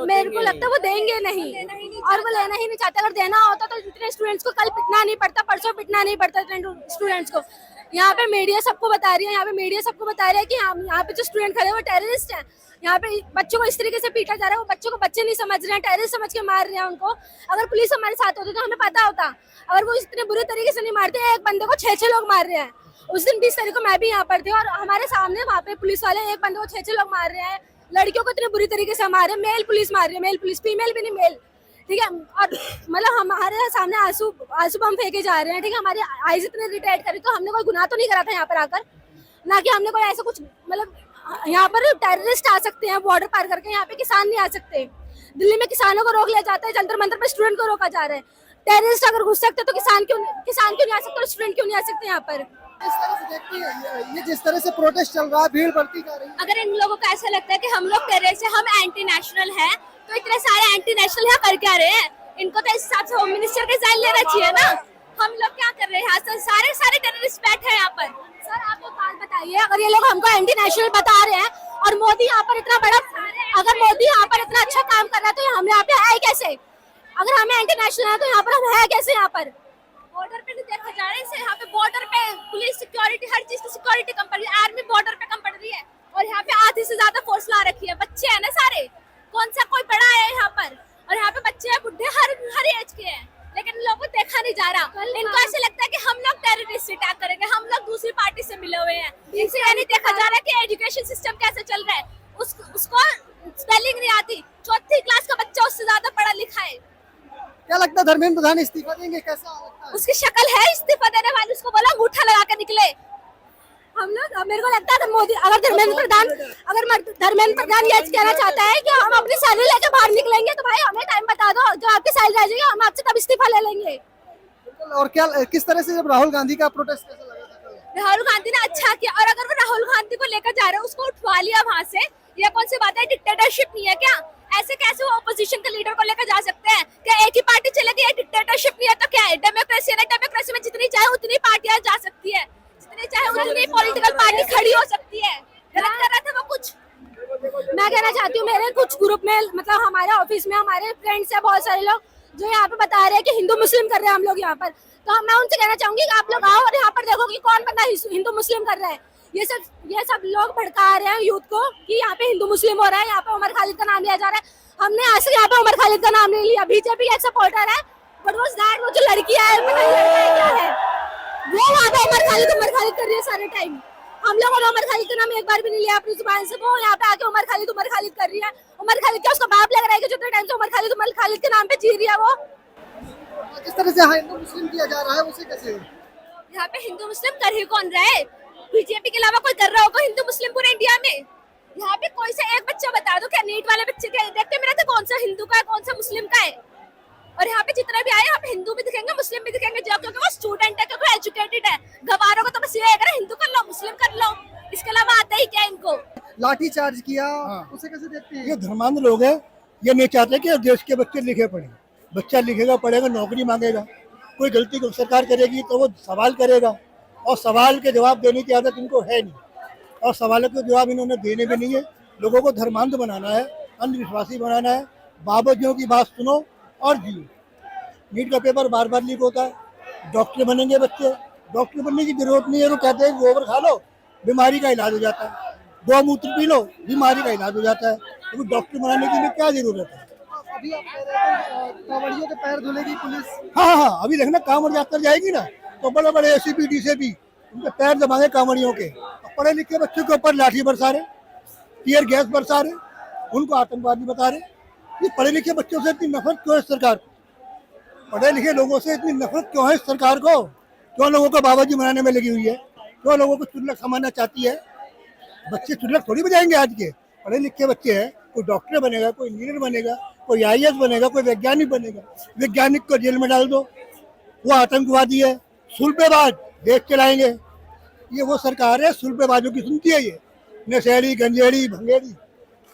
मेरे को लगता है वो देंगे नहीं, और वो लेना ही नहीं चाहते। अगर देना होता तो इतने स्टूडेंट्स को कल पिटना नहीं पड़ता, परसों पिटना नहीं पड़ता इतने स्टूडेंट्स को। यहाँ पे मीडिया सबको बता रही है कि यहाँ पे जो स्टूडेंट खड़े हैं वो टेररिस्ट हैं। यहाँ पे बच्चों को इस तरीके से पीटा जा रहा है, वो बच्चों को बच्चे नहीं समझ रहे हैं, टेररिस्ट समझ के मार रहे हैं उनको। अगर पुलिस हमारे साथ होती तो हमें पता होता। अगर वो इतने बुरे तरीके से नहीं मारते, एक बंदे को 6 लोग मार रहे हैं। उस दिन 20 तारीख को मैं भी यहाँ पर थी, और हमारे सामने वहाँ पे पुलिस वाले एक बंदे को 6 लोग मार रहे हैं। लड़कियों को इतने बुरी तरीके से मार रहे हैं, मेल पुलिस मार रही है, मेल पुलिस, फीमेल भी नहीं, मेल, ठीक है। और मतलब हमारे सामने आंसू बम फेंके जा रहे हैं, ठीक है। हमारी आईज इतने रिटायर्ड करी, तो हमने कोई गुनाह तो नहीं करा था यहाँ पर आकर, ना कि हमने कोई ऐसा कुछ, मतलब यहाँ पर टेररिस्ट आ सकते हैं बॉर्डर पार करके, यहाँ पे किसान नहीं आ सकते। दिल्ली में किसानों को रोक लिया जाता है, जंतर मंतर पे स्टूडेंट को रोका जा रहा है। टेररिस्ट अगर घुस सकते तो किसान क्यों नहीं आ सकते, और स्टूडेंट क्यों नहीं आ सकते यहाँ पर? इस तरह से देखते हैं ये जिस तरह से प्रोटेस्ट चल रहा है, भीड़ बढ़ती जा रही है। अगर इन लोगों को ऐसा लगता है कि हम लोग टेररिस्ट हैं, हम एंटी नेशनल हैं, तो इतने सारे एंटी नेशनल यहाँ कर क्या रहे हैं? इनको तो इस हिसाब से होम मिनिस्टर का रिजाइन लेना चाहिए ना। हम लोग क्या कर रहे हैं यहाँ? सारे टेररिस्ट बैठे हैं यहाँ पर। सर आप लोग बात बताइए, अगर ये लोग हमको एंटी नेशनल बता रहे हैं और मोदी यहाँ पर इतना बड़ा, अगर मोदी यहाँ पर इतना अच्छा काम कर रहा है तो हम यहाँ पे है कैसे? अगर हमें एंटी नेशनल है तो यहाँ पर हम है कैसे? यहाँ पर बॉर्डर पे देखा जा रहा है, यहाँ पे बॉर्डर पे पुलिस सिक्योरिटी, हर चीज की सिक्योरिटी कम पड़ रही है। आर्मी बॉर्डर पे कम पड़ रही है, और यहाँ पे आधे से ज्यादा फोर्स ला रखी है। बच्चे हैं ना सारे, कौन सा कोई बड़ा है यहाँ पर? और यहाँ पे बच्चे हैं, बुढ़े, हर एज के हैं, लेकिन लोगों को देखा नहीं जा रहा। इनको ऐसे लगता है कि हम लोग टेररिस्ट अटैक करेंगे, हम लोग दूसरी पार्टी से मिले हुए हैं। इनसे ये नहीं देखा जा रहा है कि एजुकेशन सिस्टम कैसे चल रहा है। उसको स्पेलिंग नहीं आती, चौथी क्लास का बच्चा उससे ज्यादा पढ़ा लिखा है। क्या लगता है धर्मेंद्र प्रधान इस्तीफा देंगे, कैसा लगता है? उसकी शक्ल है इस्तीफा देने वाली, उसको बोला अंगूठा लगा के निकले। हम लोग, मेरे को लगता है मोदी, अगर धर्मेंद्र प्रधान ये कहना चाहता है कि हम अपनी सैलरी लेके बाहर निकलेंगे तो भाई हमें टाइम बता दो, जो आपकी सैलरी आ जाएगी हम आपसे तब इस्तीफा ले लेंगे। और क्या किस तरह से जब राहुल गांधी का प्रोटेस्ट कैसा लगा था? राहुल गांधी ने अच्छा किया, और अगर वो राहुल गांधी को लेकर जा रहे हैं, उसको उठवा लिया वहाँ से, ये कौन सी बात है? डिक्टेटरशिप नहीं है क्या? ऐसे कैसे वो ऑपोजिशन के लीडर को लेकर जा सकते हैं? क्या एक ही पार्टी चलेगी? ये डिक्टेटरशिप नहीं है तो क्या है? डेमोक्रेसी है ना, डेमोक्रेसी में जितनी चाहे उतनी पार्टियां जा सकती है, जितनी चाहे उतनी पॉलिटिकल पार्टी खड़ी हो सकती है। गलत कर रहा था वो कुछ। मैं कहना चाहती हूँ, मेरे कुछ ग्रुप में, मतलब हमारे ऑफिस में हमारे फ्रेंड्स है बहुत सारे लोग जो यहाँ पे बता रहे हैं कि हिंदू मुस्लिम कर रहे हैं हम लोग यहाँ पर, तो मैं उनसे कहना चाहूंगी कि आप लोग आओ और यहाँ पर देखो कि कौन बंदा हिंदू मुस्लिम कर रहा है। ये सब लोग भड़का रहे हैं यूथ को कि यहाँ पे हिंदू मुस्लिम हो रहा है, यहाँ पे उमर खालिद का नाम लिया जा रहा है। हमने आज से यहाँ पे उमर खालिद का नाम नहीं लिया, बीजेपी का एक सपोर्टर है, बट वो जो लड़कियां है, पता नहीं लड़का क्या है, वो वहाँ पे उमर खालिद कर रही है सारे टाइम। हम लोगों ने उमर खालिद का नाम एक बार भी नहीं लिया अपनी जुबान से, वो यहाँ पे आके उमर खालिद कर रही है। उमर खालिद क्या उसका बाप लग रहा है कि जितने टाइम से उमर खालिद के नाम पे जी रही है वो। किस तरह से हिंदू मुस्लिम किया जा रहा है, उसे कैसे? यहाँ पे हिंदू मुस्लिम कर ही कौन रहा है? बीजेपी के अलावा कोई कर रहा होगा हिंदू मुस्लिम पूरे इंडिया में? यहाँ पे कोई सा एक बच्चा बता दो, क्या नीट वाले बच्चे क्या देखते मेरा तो कौन सा हिंदू का है कौन सा मुस्लिम का है? और यहाँ पे जितने भी आए, यहाँ पे हिंदू भी दिखेंगे मुस्लिम भी दिखेंगे, जो क्योंकि वो स्टूडेंट है, क्योंकि एजुकेटेड है। गवारों को तो बस ये है, हिंदू कर लो मुस्लिम कर लो, इसके अलावा आता ही क्या इनको? लाठी चार्ज किया, उसे कैसे देखते हैं? ये धर्मांध लोग हैं, ये नहीं चाहते कि देश के बच्चे लिखे पढ़े। बच्चा लिखेगा पढ़ेगा नौकरी मांगेगा, कोई गलती को सरकार करेगी तो वो सवाल करेगा, और सवाल के जवाब देने की आदत इनको है नहीं, और सवालों के जवाब इन्होंने देने भी नहीं है। लोगों को धर्मांध बनाना है, अंधविश्वासी बनाना है। बाबाजियों की बात सुनो और जियो। नीट का पेपर बार बार लीक होता है, डॉक्टर बनेंगे बच्चे, डॉक्टर बनने की जरूरत नहीं है। वो कहते हैं गोबर खा लो बीमारी का इलाज हो जाता है, गौमूत्र पी लो बीमारी का इलाज हो जाता है, तो डॉक्टर बनाने की लिए क्या जरूरत है? अभी आप कह रहे थे कांवड़ियों के पैर धुलेगी पुलिस। हाँ, अभी देखना कांवड़ यात्रा जाएगी ना, तो बड़े बड़े एसीपी डीसीपी उनके पैर दबाएंगे कांवड़ियों के। पढ़े लिखे बच्चों के ऊपर लाठी बरसा रहे, टीयर गैस बरसा रहे, उनको आतंकवादी बता रहे। ये पढ़े लिखे बच्चों से इतनी नफरत क्यों है सरकार को? पढ़े लिखे लोगों से इतनी नफरत क्यों है सरकार को? क्यों लोगों को बाबाजी बनाने में लगी हुई है? क्यों लोगों को चुनलक समाना चाहती है? बच्चे चुनलक थोड़ी बजाएंगे आज के, पढ़े लिखे बच्चे हैं। कोई डॉक्टर बनेगा, कोई इंजीनियर बनेगा, कोई IAS बनेगा, कोई वैज्ञानिक बनेगा। वैज्ञानिक को जेल में डाल दो, वो आतंकवादी है, सुल्पेबाज, देश चलाएंगे। ये वो सरकार है सुल्पेबाजों की सुनती है। ये नशेड़ी गंजेड़ी भंगेड़ी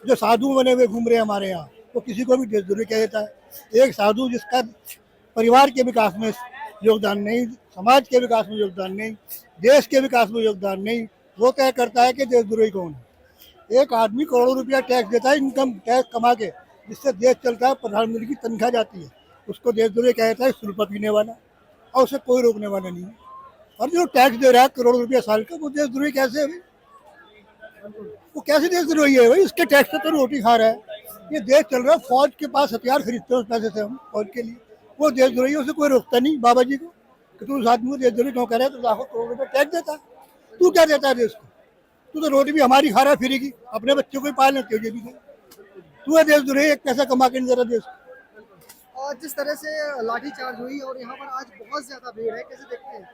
जो साधु बने हुए घूम रहे हैं हमारे यहाँ, वो किसी को भी देशद्रोही कह देता है। एक साधु जिसका परिवार के विकास में योगदान नहीं, समाज के विकास में योगदान नहीं, देश के विकास में योगदान नहीं, वो तय करता है कि देशद्रोही कौन है। एक आदमी करोड़ों रुपया टैक्स देता है, इनकम टैक्स कमा के, जिससे देश चलता है, प्रधानमंत्री की तनख्वाह जाती है, उसको देशद्रोही कहता है सुल्पा पीने वाला, और उसे कोई रोकने वाला नहीं है। और जो टैक्स दे रहा है करोड़ों रुपया साल का, वो देशद्रोही कैसे है भाई? वो कैसे देशद्रोही है भाई? इसके टैक्स से तो रोटी खा रहा है। ये देश चल रहा है, फौज के पास हथियार खरीदते हैं उस पैसे से हम फौज के लिए। वो देशद्रोही है, उसे कोई रोकता नहीं बाबा जी को कि तू उस आदमी को देशद्रोही क्यों कह रहा है? तो लाखों करोड़ रुपये टैक्स देता है, तू क्या देता है देश को? तू तो रोटी भी हमारी खा रहा है फ्री की, अपने बच्चों को ही पालने चाहिए भी। तू है देशद्रोही, एक पैसा कमा के नहीं दे रहा देश को। और जिस तरह से लाठी चार्ज हुई और यहाँ पर आज बहुत ज्यादा भीड़ है, कैसे देखते हैं?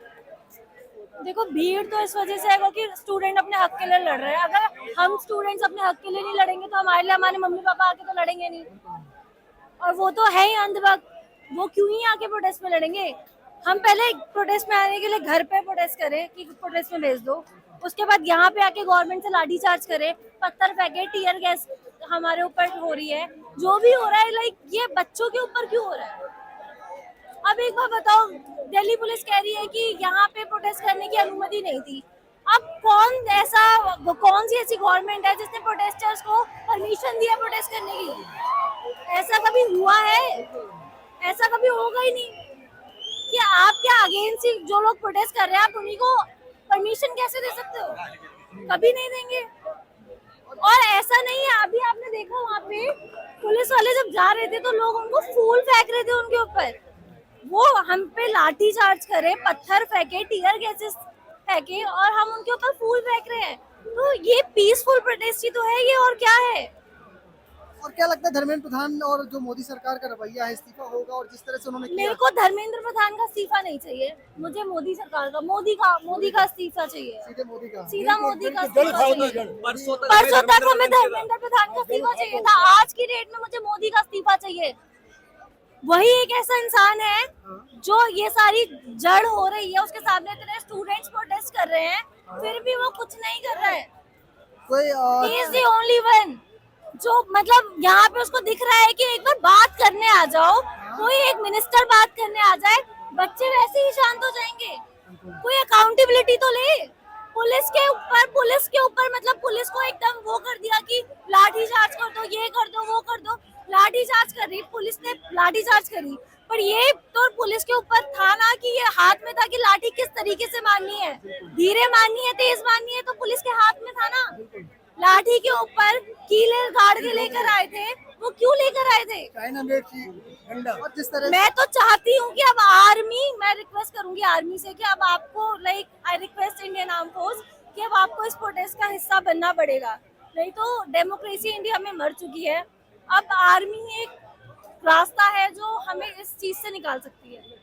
देखो भीड़ तो इस वजह से है क्योंकि स्टूडेंट अपने हक के लिए लड़ रहे हैं। अगर हम स्टूडेंट्स अपने हक के लिए नहीं लड़ेंगे तो हमारे लिए हमारे मम्मी पापा आके तो लड़ेंगे नहीं, और वो तो है ही अंधभक्त, वो क्यों ही आके प्रोटेस्ट में लड़ेंगे? हम पहले प्रोटेस्ट में आने के लिए घर पे प्रोटेस्ट करें कि प्रोटेस्ट में भेज दो, उसके बाद यहाँ पे आके गवर्नमेंट से लाठी चार्ज करे, पत्थर फेंके, टीयर गैस हमारे ऊपर हो रही है, जो भी हो रहा है। लाइक ये बच्चों के ऊपर क्यों हो रहा है? अब एक बार बताओ, दिल्ली पुलिस कह रही है कि यहाँ पे प्रोटेस्ट करने की अनुमति नहीं थी। अब कौन सी ऐसी गवर्नमेंट है जिसने प्रोटेस्टर्स को परमिशन दिया प्रोटेस्ट करने की? ऐसा कभी हुआ है? ऐसा कभी होगा ही नहीं कि आपके अगेंस्ट जो लोग प्रोटेस्ट कर रहे हैं आप उन्हीं को परमिशन कैसे दे सकते हो? कभी नहीं देंगे। और ऐसा नहीं है, अभी आपने देखा वहाँ पे पुलिस वाले जब जा रहे थे तो लोग उनको फूल फेंक रहे थे उनके ऊपर, वो हम पे लाठी चार्ज करे, पत्थर फेंके, टीयर गैसेस फेंके और हम उनके ऊपर फूल फेंक रहे हैं। तो ये पीसफुल प्रोटेस्ट ही तो है ये, और क्या है। और क्या लगता है धर्मेंद्र प्रधान और जो मोदी सरकार का रवैया है, इस्तीफा होगा? और जिस तरह से उन्होंने मेरे को धर्मेंद्र प्रधान का इस्तीफा नहीं चाहिए, मुझे मोदी सरकार का, मोदी का इस्तीफा चाहिए, सीधे मोदी का सीधा मोदी का इस्तीफा चाहिए। परसों तक हमें धर्मेंद्र प्रधान का इस्तीफा चाहिए था, आज की डेट में मुझे मोदी का इस्तीफा चाहिए। वही एक ऐसा इंसान है जो ये सारी जड़ हो रही है, उसके सामने इतने स्टूडेंट्स प्रोटेस्ट कर रहे हैं, फिर भी वो कुछ नहीं कर रहा है। He is the only one जो मतलब यहाँ पे उसको दिख रहा है कि एक बार बात करने आ जाओ, कोई एक मिनिस्टर बात करने आ जाए, बच्चे वैसे ही शांत हो जाएंगे। कोई अकाउंटेबिलिटी तो ले। पुलिस के ऊपर मतलब पुलिस को एकदम वो कर दिया कि लाठी चार्ज कर दो, ये कर दो, वो कर दो। लाठी चार्ज कर रही पुलिस ने, लाठी चार्ज करी, पर ये तो पुलिस के ऊपर था ना कि ये हाथ में था कि लाठी किस तरीके से मारनी है, धीरे मारनी है, तेज मारनी है, तो पुलिस के हाथ में था ना। लाठी के ऊपर कीले गाड़ के लेकर आए थे, वो क्यों लेकर आए थे? और जिस तरह मैं तो चाहती हूँ कि अब आर्मी, मैं रिक्वेस्ट करूंगी आर्मी से कि अब आपको I request Indian arm force कि अब आपको इस प्रोटेस्ट का हिस्सा बनना पड़ेगा, नहीं तो डेमोक्रेसी इंडिया में मर चुकी है। अब आर्मी एक रास्ता है जो हमें इस चीज से निकाल सकती है।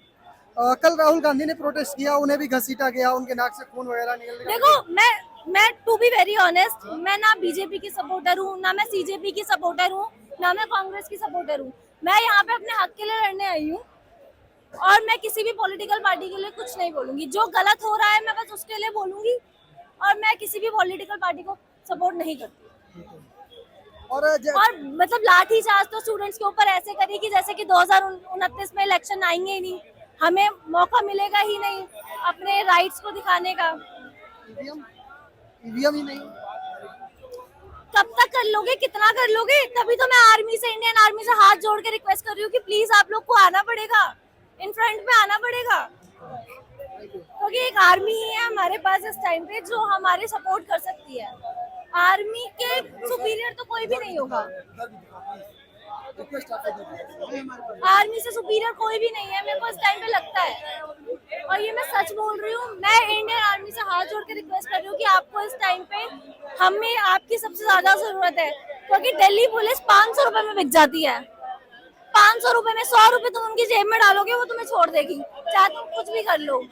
कल राहुल गांधी ने प्रोटेस्ट किया, उन्हें भी घसीटा गया, उनके नाक से खून वगैरह निकल गया। देखो मैं टू बी वेरी ऑनेस्ट, मैं ना बीजेपी की सपोर्टर हूँ, ना मैं सीजेपी की सपोर्टर हूँ, ना मैं कांग्रेस की सपोर्टर हूँ। मैं यहाँ पे अपने हक के लिए लड़ने आई हूँ और मैं किसी भी पॉलिटिकल पार्टी के लिए कुछ नहीं बोलूंगी। जो गलत हो रहा है मैं बस उसके लिए बोलूंगी, और मैं किसी भी पॉलिटिकल पार्टी को सपोर्ट नहीं करती। और मतलब लाठी चार्ज तो स्टूडेंट्स के ऊपर ऐसे करी कि जैसे कि 2029 में इलेक्शन आएंगे ही नहीं, हमें मौका मिलेगा ही नहीं अपने राइट्स को दिखाने का। ईवीएम ही नहीं, कब तक कर लोगे, कितना कर लोगे? तभी तो मैं आर्मी से, इंडियन आर्मी से हाथ जोड़ के रिक्वेस्ट कर रही हूँ कि प्लीज आप लोग को आना पड़ेगा, इन फ्रंट में आना पड़ेगा, क्योंकि एक आर्मी ही है हमारे पास इस टाइम पे जो हमारे सपोर्ट कर सकती है। आर्मी के सुपीरियर तो कोई भी नहीं होगा, आर्मी से सुपीरियर कोई भी नहीं है, मेरे को इस टाइम पे लगता है, और ये मैं सच बोल रही हूँ। मैं इंडियन आर्मी से हाथ जोड़ के रिक्वेस्ट कर रही हूँ कि आपको इस टाइम पे हमें आपकी सबसे ज्यादा जरूरत है, क्योंकि दिल्ली पुलिस 500 रुपए में बिक जाती है। 500 रुपए में 100 रुपए तुम उनकी जेब में डालोगे, वो तुम्हें छोड़ देगी, चाहे तुम कुछ भी कर लो।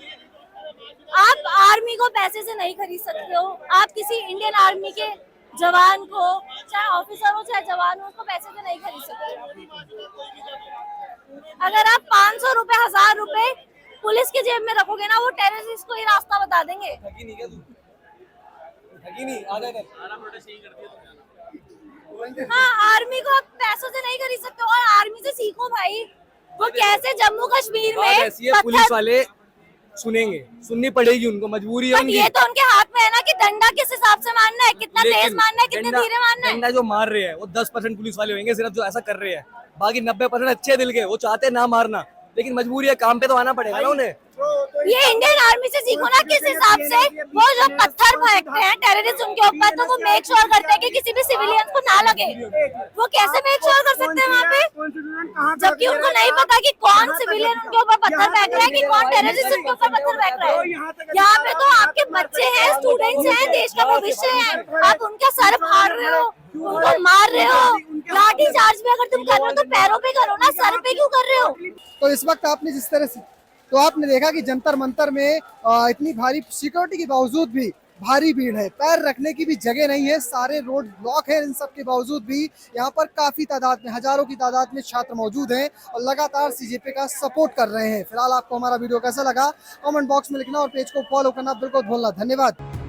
आप आर्मी को पैसे से नहीं खरीद सकते हो, आप किसी इंडियन आर्मी के जवान को, चाहे ऑफिसर हो चाहे जवान हो, उसको पैसे से नहीं खरीद सकते। अगर आप 500 रुपए 1000 रुपए पुलिस की जेब में रखोगे ना, वो टेररिस्ट को ही रास्ता बता देंगे। हाँ, आर्मी को आप पैसों से नहीं खरीद सकते, और आर्मी से सीखो भाई, वो कैसे जम्मू कश्मीर में पुलिस वाले सुनेंगे, सुननी पड़ेगी उनको, मजबूरी है उनकी। ये तो उनके हाथ में है ना कि डंडा किस हिसाब से मारना है, कितना तेज मारना है, कितने धीरे मारना है। डंडा जो मार रहे हैं वो 10% पुलिस वाले होंगे सिर्फ, जो ऐसा कर रहे हैं, बाकी 90% अच्छे दिल के, वो चाहते ना मारना, लेकिन मजबूरी है, काम पे तो आना पड़ेगा ना उन्हें। ये इंडियन आर्मी से सीखो ना किस हिसाब से वो जो पत्थर फेंकते हैं टेररिस्ट उनके ऊपर, तो वो मेक श्योर करते हैं कि किसी भी सिविलियन को ना लगे। वो कैसे मेक श्योर कर सकते हैं वहाँ पे, जबकि उनको नहीं पता कि कौन सिविलियन उनके ऊपर पत्थर फेंक रहा है, कि कौन टेररिस्ट उनके ऊपर पत्थर फेंक रहा है। यहाँ पे तो आपके बच्चे हैं, स्टूडेंट्स हैं, देश का भविष्य है, आप उनका सर फाड़ रहे हो, उनको मार रहे हो। लाठी चार्ज भी अगर तुम कर रहे हो तो पैरों पे करो ना, सर पे क्यों कर रहे हो? तो इस वक्त आपने जिस तरह से, तो आपने देखा कि जंतर मंतर में इतनी भारी सिक्योरिटी के बावजूद भी भारी भीड़ है, पैर रखने की भी जगह नहीं है, सारे रोड ब्लॉक है। इन सब के बावजूद भी यहाँ पर काफी तादाद में, हजारों की तादाद में छात्र मौजूद हैं और लगातार सीजेपी का सपोर्ट कर रहे हैं। फिलहाल आपको हमारा वीडियो कैसा लगा कमेंट बॉक्स में लिखना और पेज को फॉलो करना बिल्कुल भूलना। धन्यवाद।